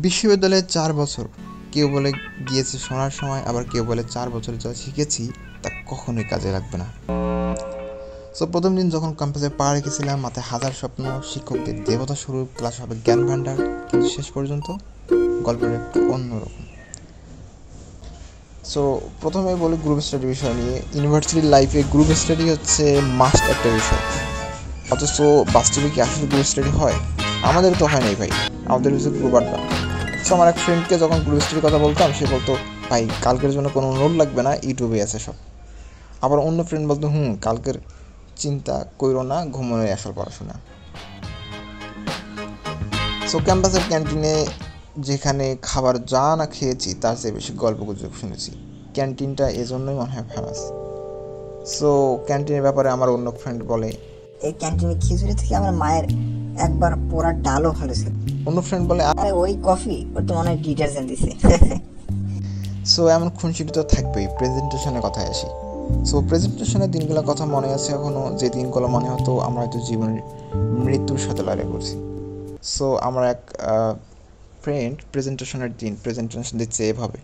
বিশ্ববিদ্যালয়ে 4 বছর, কেউ বলে গিয়েছে সোনার সময়, আবার কেউ বলে 4 বছর যা শিখেছি তা কখনোই কাজে লাগবে না। সো প্রথম দিন যখন ক্যাম্পাসে পা রেখেছিলাম, মাথায় হাজার স্বপ্ন, শিক্ষকদের দেবতা স্বরূপ, ক্লাস হবে জ্ঞান ভাণ্ডার, কিন্তু শেষ পর্যন্ত গল্পটা একটু অন্যরকম। সো প্রথমে বলি গ্রুপ স্টাডি বিষয় নিয়ে। ইউনিভার্সিটি লাইফে গ্রুপ স্টাডি হচ্ছে মাস্ট একটা বিষয়, অথচ বাস্তবে কি আসলে গ্রুপ স্টাডি হয়? আমাদের তো হয় নাই ভাই, আমাদের হচ্ছে গ্রুপ আড্ডা। সো আমার এক ফ্রেন্ডকে যখন গ্রুপ স্টাডির কথা বলতাম, সে বলতো ভাই কালকের জন্য কোনো নোট লাগবে না, ইউটিউবে আছে সব। আবার অন্য ফ্রেন্ড বলতো কালকের চিন্তা কইরো না, ঘুমানোই আসল পড়াশোনা। সো ক্যাম্পাসের ক্যান্টিনে যেখানে খাবার যা না খেয়েছি তার চেয়ে বেশি গল্প গুজব শুনেছি। ক্যান্টিনটা এজন্যই মনে হয় ফেমাস। সো ক্যান্টিনের ব্যাপারে আমার অন্য ফ্রেন্ড বলে, এই ক্যান্টিনে খিচুড়ি থেকে আমার মায়ের একবার পোড়া ডালও ভালো ছিল। অন্য ফ্রেন্ড বলে আরে ওই কফি ওর তো মনে হয় ডিটারজেন্ট দিছে। সো এমন খুনসুটি তো থাকবেই। প্রেজেন্টেশনের কথায় আসি। সো প্রেজেন্টেশনের দিনগুলোর কথা মনে আছে এখনও, যে দিনগুলো মনে হতো আমরা হয়তো জীবনের মৃত্যুর সাথে লড়াই করছি। সো আমার এক ফ্রেন্ড প্রেজেন্টেশনের দিন প্রেজেন্টেশন দিচ্ছে এভাবে।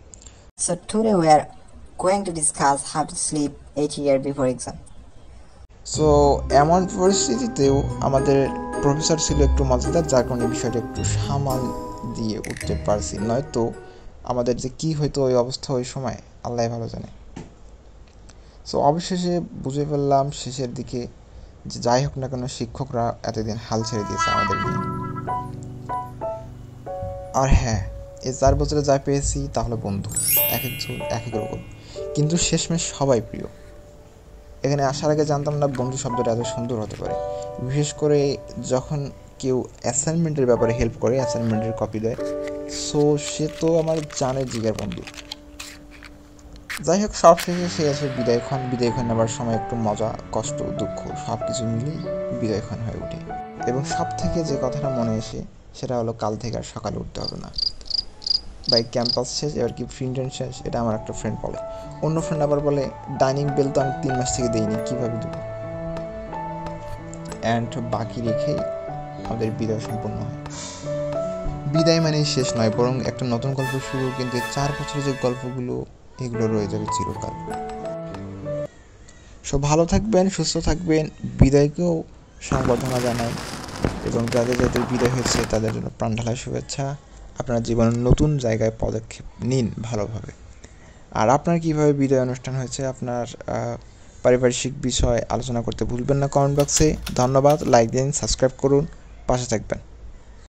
So today we are going to discuss how to sleep 8 years before exam. So এমন পরিস্থিতিতেও আমাদের প্রফেসর ছিল একটু মজাদার, যার কারণে বিষয়টা একটু সামাল দিয়ে উঠতে পারছি, নয়তো আমাদের যে কী হয়তো ওই অবস্থা ওই সময় আল্লাহ ভালো জানে। সো অবশেষে বুঝে ফেললাম শেষের দিকে যে যাই হোক না কেন শিক্ষকরা এতদিন হাল ছেড়ে দিয়েছে আমাদের নিয়ে। আর হ্যাঁ, এই 4 বছরে যা পেয়েছি তাহলে বন্ধু, এক একজন এক এক রকম, কিন্তু শেষমেশ সবাই প্রিয়। এখানে আসার আগে জানতাম না বন্ধু শব্দটা এত সুন্দর হতে পারে, বিশেষ করে যখন কেউ অ্যাসাইনমেন্টের ব্যাপারে হেল্প করে, অ্যাসাইনমেন্টের কপি দেয়। সো সে তো আমার জানের জিগার বন্ধু। যাই হোক, সব শেষে সে আছে বিদায়ক্ষণ। বিদায়ক্ষণ নেবার সময় একটু মজা, কষ্ট, দুঃখ সব কিছু মিলেই বিদায়ক্ষণ হয়ে ওঠে। এবং সব থেকে যে কথাটা মনে আসে সেটা হলো কাল থেকে আর সকালে উঠতে হবে না। বাই ক্যাম্পাস শেষ, এবার কি প্রিন্টেন শেষ, এটা আমার একটা ফ্রেন্ড বলে। অন্য ফ্রেন্ড আবার বলে ডাইনিং বেল তো আমি 3 মাস থেকে দিইনি, কীভাবে দেবো। অ্যান্ড বাকি রেখেই আমাদের বিদায় সম্পন্ন হয়। বিদায় মানেই শেষ নয়, বরং একটা নতুন গল্প শুরু। কিন্তু 4 বছরের যে গল্পগুলো, এগুলো রয়ে যাবে চিরকাল। সব ভালো থাকবেন, সুস্থ থাকবেন। বিদায়কেও সংবর্ধনা জানাই, এবং যাদের যাদের বিদায় হয়েছে তাদের জন্য প্রাণঢালা শুভেচ্ছা। আপনার জীবনের নতুন জায়গায় পদক্ষেপ নিন ভালোভাবে। আর আপনার কীভাবে বিদায় অনুষ্ঠান হয়েছে, আপনার পারিপার্শ্বিক বিষয় আলোচনা করতে ভুলবেন না কমেন্ট বক্সে। ধন্যবাদ। লাইক দিন, সাবস্ক্রাইব করুন, পাশে থাকবেন।